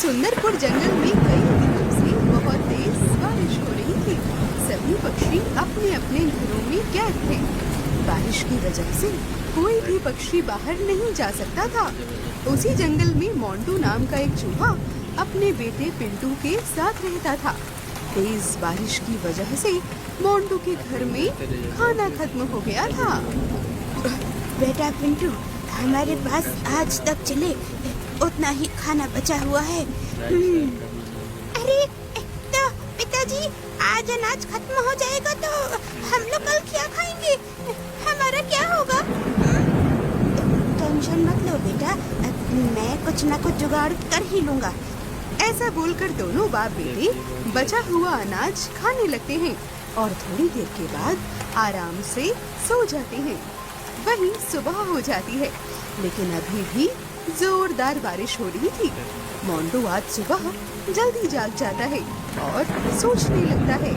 सुंदरपुर जंगल में कई दिनों से बहुत तेज बारिश हो रही थी। सभी पक्षी अपने अपने घरों में कैद थे। बारिश की वजह से कोई भी पक्षी बाहर नहीं जा सकता था। उसी जंगल में मोंटू नाम का एक चूहा अपने बेटे पिंटू के साथ रहता था। तेज बारिश की वजह से मोंटू के घर में खाना खत्म हो गया था। बेटा पिंटू, हमारे पास आज तक चले उतना ही खाना बचा हुआ है। अरे तो पिताजी, आज अनाज खत्म हो जाएगा तो हम लोग कल क्या खाएंगे? हमारा क्या होगा? टेंशन मत लो बेटा, मैं कुछ न कुछ जुगाड़ कर ही लूंगा। ऐसा बोलकर दोनों बाप बेटे बचा हुआ अनाज खाने लगते हैं और थोड़ी देर के बाद आराम से सो जाते हैं। वहीं सुबह हो जाती है, लेकिन अभी भी जोरदार बारिश हो रही थी। मोंटू आज सुबह जल्दी जाग जाता है और सोचने लगता है,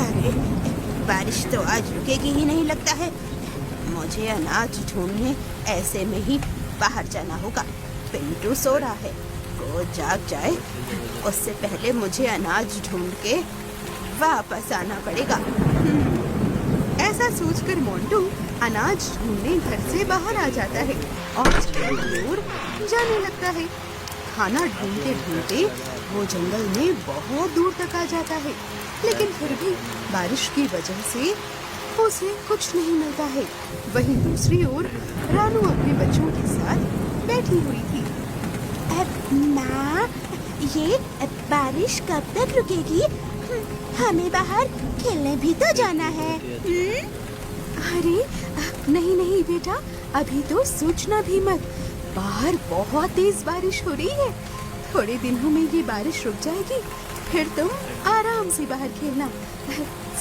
अरे बारिश तो आज रुकेगी ही नहीं लगता है। मुझे अनाज ढूंढने ऐसे में ही बाहर जाना होगा। पिंटू सो रहा है, वो जाग जाए उससे पहले मुझे अनाज ढूंढ के वापस आना पड़ेगा। ऐसा सोचकर मोंटू अनाज ढूंढने घर से बाहर आ जाता है और जंगल की ओर जाने लगता है। खाना ढूंढते ढूंढते वो जंगल में बहुत दूर तक आ जाता है, लेकिन फिर भी बारिश की वजह से उसे कुछ नहीं मिलता है। वहीं दूसरी ओर रानू अपने बच्चों के साथ बैठी हुई थी। माँ, ये बारिश कब तक रुकेगी? हमें बाहर खेलने भी तो जाना है। अरे नहीं नहीं बेटा, अभी तो सोचना भी मत। बाहर बहुत तेज बारिश हो रही है। थोड़े दिनों में ये बारिश रुक जाएगी, फिर तुम आराम से बाहर खेलना,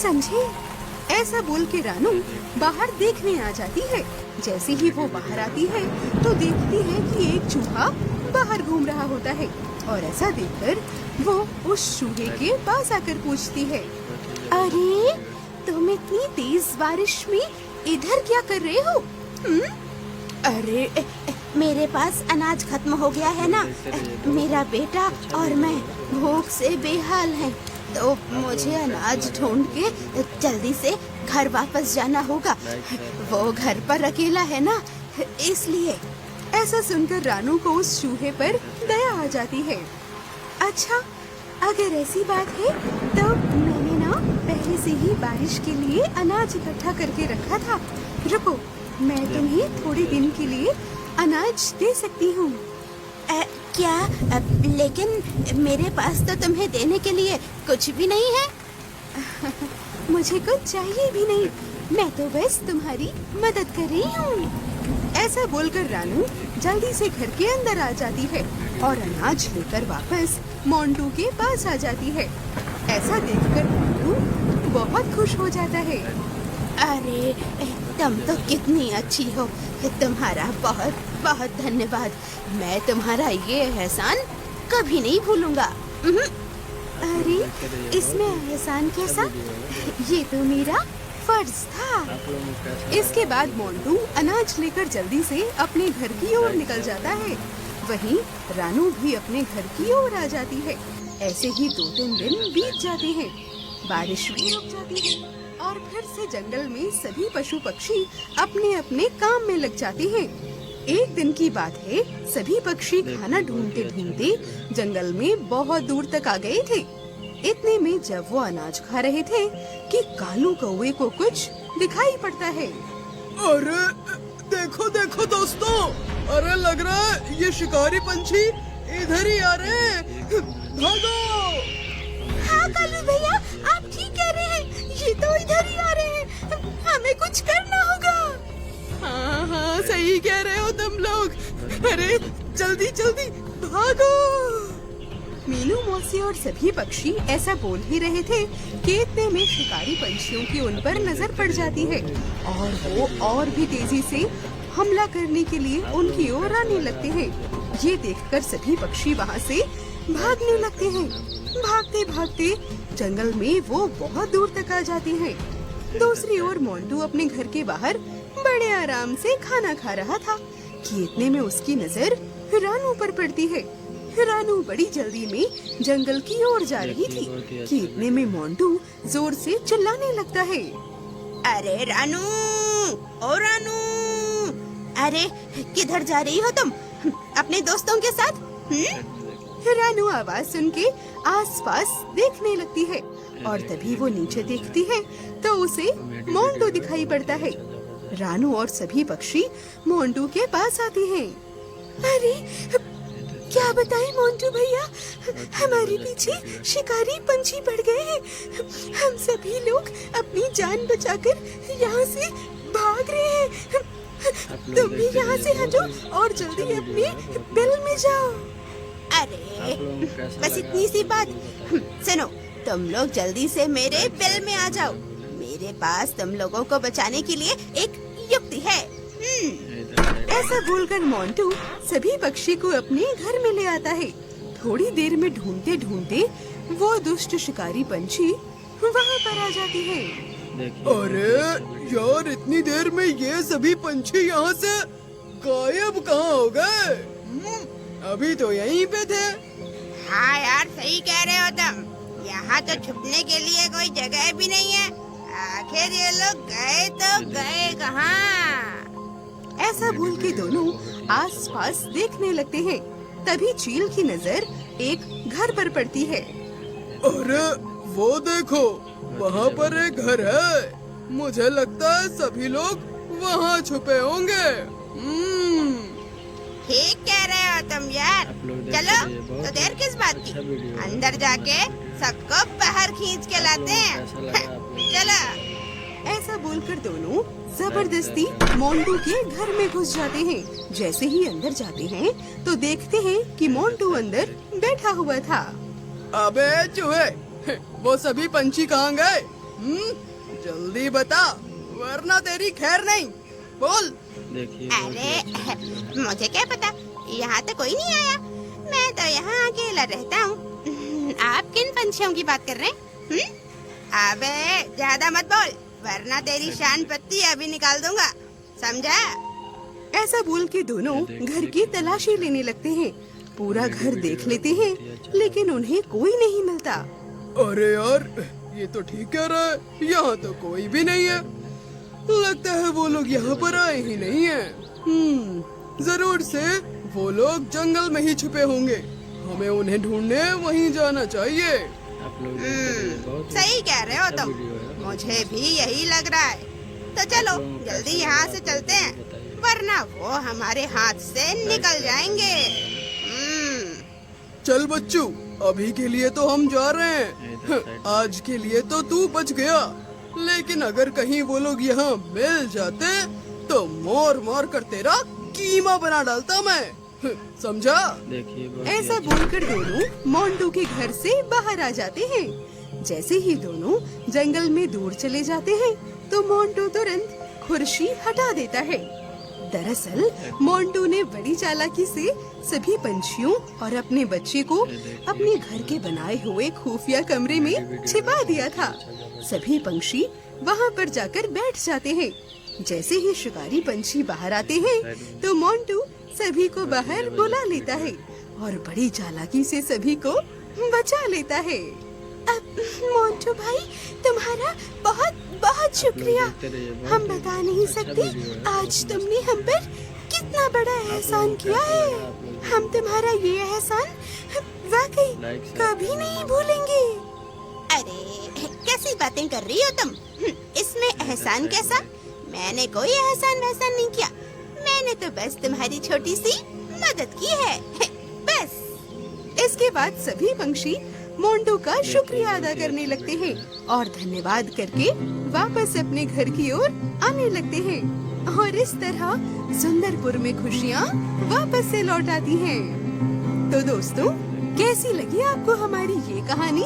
समझे? ऐसा बोल के रानू बाहर देखने आ जाती है। जैसे ही वो बाहर आती है तो देखती है कि एक चूहा बाहर घूम रहा होता है और ऐसा देखकर वो उस चूहे के पास आकर पूछती है, अरे तुम इतनी तेज बारिश में इधर क्या कर रहे हो? अरे मेरे पास अनाज खत्म हो गया है ना। मेरा बेटा और मैं भूख से बेहाल हैं, तो मुझे अनाज ढूंढ के जल्दी से घर वापस जाना होगा। वो घर पर अकेला है ना, इसलिए। ऐसा सुनकर रानू को उस चूहे पर दया आ जाती है। अच्छा, अगर ऐसी बात है तो मैंने ना पहले से ही बारिश के लिए अनाज इकट्ठा करके रखा था। रुको, मैं तुम्हें थोड़े दिन के लिए अनाज दे सकती हूँ। क्या? लेकिन मेरे पास तो तुम्हें देने के लिए कुछ भी नहीं है। मुझे कुछ चाहिए भी नहीं, मैं तो बस तुम्हारी मदद कर रही हूँ। ऐसा बोलकर रानू जल्दी से घर के अंदर आ जाती है और अनाज लेकर वापस मोंटू के पास आ जाती है। ऐसा देखकर मोंटू बहुत खुश हो जाता है। अरे तुम तो कितनी अच्छी हो, तुम्हारा बहुत बहुत धन्यवाद। मैं तुम्हारा ये एहसान कभी नहीं भूलूंगा। अरे इसमें एहसान कैसा? ये तो मेरा फर्ज था। इसके बाद मोंटू अनाज लेकर जल्दी से अपने घर की ओर निकल जाता है। वहीं रानू भी अपने घर की ओर आ जाती है। ऐसे ही 2-3 दिन बीत जाते हैं। बारिश भी रुक जाती है और फिर से जंगल में सभी पशु पक्षी अपने अपने काम में लग जाते हैं। एक दिन की बात है, सभी पक्षी खाना ढूंढते ढूंढते जंगल में बहुत दूर तक आ गए थे। इतने में जब वो अनाज खा रहे थे कि कालू कौवे को कुछ दिखाई पड़ता है। अरे देखो देखो दोस्तों, अरे लग रहा है ये शिकारी पंछी इधर ही आ रहे हैं। भागो! हाँ कालू भैया, आप ठीक कह रहे हैं, ये तो इधर ही आ रहे हैं। हमें कुछ करना होगा। हाँ हाँ, सही कह रहे हो तुम लोग। अरे जल्दी जल्दी भागो! मीनू मौसी और सभी पक्षी ऐसा बोल ही रहे थे कि इतने में शिकारी पंछियों की उन पर नजर पड़ जाती है और वो और भी तेजी से हमला करने के लिए उनकी ओर आने लगते हैं। ये देखकर सभी पक्षी वहाँ से भागने लगते हैं। भागते भागते जंगल में वो बहुत दूर तक आ जाते हैं। दूसरी ओर मोंटू अपने घर के बाहर बड़े आराम से खाना खा रहा था कि इतने में उसकी नजर रानू पर पड़ती है। रानू बड़ी जल्दी में जंगल की ओर जा रही थी कि इतने में मोंटू जोर से चिल्लाने लगता है। अरे रानू, ओ रानू, अरे किधर जा रही हो तुम अपने दोस्तों के साथ? रानू आवाज सुन के आसपास देखने लगती है और तभी वो नीचे देखती है तो उसे मोंटू दिखाई पड़ता है। रानू और सभी पक्षी मोंटू के पास आते हैं। अरे क्या बताएं मोंटू भैया, हमारे पीछे शिकारी पंछी पड़ गए हैं। हम सभी लोग अपनी जान बचाकर यहाँ से भाग रहे हैं। तुम भी यहाँ से हटो और जल्दी अपने बिल में जाओ। अरे बस इतनी सी बात। सुनो, तुम लोग जल्दी से मेरे बिल में आ जाओ। मेरे पास तुम लोगों को बचाने के लिए एक युक्ति है। ऐसा बोलकर मोंटू सभी पक्षी को अपने घर में ले आता है। थोड़ी देर में ढूंढते ढूंढते वो दुष्ट शिकारी पंछी वहाँ पर आ जाती है। अरे यार, इतनी देर में ये सभी पंछी यहाँ से गायब कहाँ हो गए? अभी तो यहीं पे थे। हाँ यार, सही कह रहे हो तुम। यहाँ तो छुपने के लिए कोई जगह भी नहीं है। आखिर ये लोग गए तो गए कहाँ? ऐसा बोल के दोनों आसपास देखने लगते हैं। तभी चील की नजर एक घर पर पड़ती है। अरे वो देखो, वहाँ पर एक घर है। मुझे लगता है सभी लोग वहाँ छुपे होंगे। ठीक कह रहे हो तुम यार। चलो, तो देर किस बात की, अंदर जाके सबको बाहर खींच के लाते हैं। चलो। ऐसा बोलकर दोनों जबरदस्ती मोंटू के घर में घुस जाते हैं। जैसे ही अंदर जाते हैं तो देखते हैं कि मोंटू अंदर बैठा हुआ था। अबे चूहे, वो सभी पंछी कहाँ गए? जल्दी बता, वरना तेरी खैर नहीं। बोल। अरे मुझे क्या पता, यहाँ तो कोई नहीं आया। मैं तो यहाँ अकेला रहता हूँ। आप किन पंछियों की बात कर रहे हैं? अबे ज्यादा मत बोल, वरना तेरी शान पत्ती अभी निकाल दूंगा, समझा? ऐसा बोल के दोनों घर की तलाशी लेने लगते हैं। पूरा घर देख लेते हैं लेकिन उन्हें कोई नहीं मिलता। अरे यार, ये तो ठीक कह रहा है, यहाँ तो कोई भी नहीं है। लगता है वो लोग यहाँ पर आए ही नहीं है। जरूर से वो लोग जंगल में ही छुपे होंगे। हमें उन्हें ढूंढने वहीं जाना चाहिए। सही कह रहे हो तुम, मुझे भी यही लग रहा है। तो चलो जल्दी यहाँ से चलते हैं, वरना वो हमारे हाथ से निकल जाएंगे। चल बच्चू, अभी के लिए तो हम जा रहे हैं। आज के लिए तो तू बच गया, लेकिन अगर कहीं वो लोग यहाँ मिल जाते तो मोर मोर कर तेरा कीमा बना डालता मैं, समझा? ऐसा बोलकर दोनों मोंटू के घर से बाहर आ जाते हैं। जैसे ही दोनों जंगल में दूर चले जाते हैं तो मोंटू तुरंत खुर्शी हटा देता है। दरअसल मोंटू ने बड़ी चालाकी से सभी पंछियों और अपने बच्चे को अपने घर के बनाए हुए खुफिया कमरे में छिपा दिया था। सभी पंछी वहाँ पर जाकर बैठ जाते हैं। जैसे ही शिकारी पंछी बाहर आते हैं तो मोंटू सभी को बाहर बुला लेता है और बड़ी चालाकी से सभी को बचा लेता है। मोंटू भाई, तुम्हारा बहुत बहुत शुक्रिया। हम बता नहीं सकते आज तुमने हम पर कितना बड़ा एहसान किया है। हम तुम्हारा ये एहसान वाकई कभी नहीं भूलेंगे। अरे कैसी बातें कर रही हो तुम? इसमें एहसान कैसा? मैंने कोई एहसान वहसान नहीं किया। मैंने तो बस तुम्हारी छोटी सी मदद की है, बस। इसके बाद सभी पंछी मोंटू का शुक्रिया अदा करने लगते हैं और धन्यवाद करके वापस अपने घर की ओर आने लगते हैं और इस तरह सुंदरपुर में खुशियाँ वापस से लौट आती हैं। तो दोस्तों, कैसी लगी आपको हमारी ये कहानी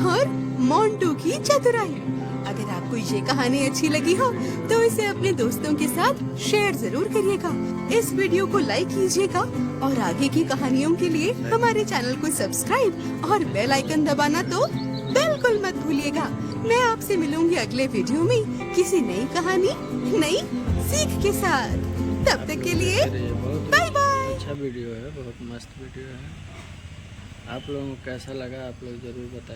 और मोंटू की चतुराई? अगर आपको ये कहानी अच्छी लगी हो तो इसे अपने दोस्तों के साथ शेयर जरूर करिएगा। इस वीडियो को लाइक कीजिएगा और आगे की कहानियों के लिए हमारे चैनल को सब्सक्राइब और बेल आइकन दबाना तो बिल्कुल मत भूलिएगा। मैं आपसे मिलूंगी अगले वीडियो में किसी नई कहानी, नई सीख के साथ। तब तक के लिए बाय बाय। अच्छा वीडियो है, बहुत मस्त वीडियो है। आप लोगों को कैसा लगा आप लोग ज़रूर बताइए।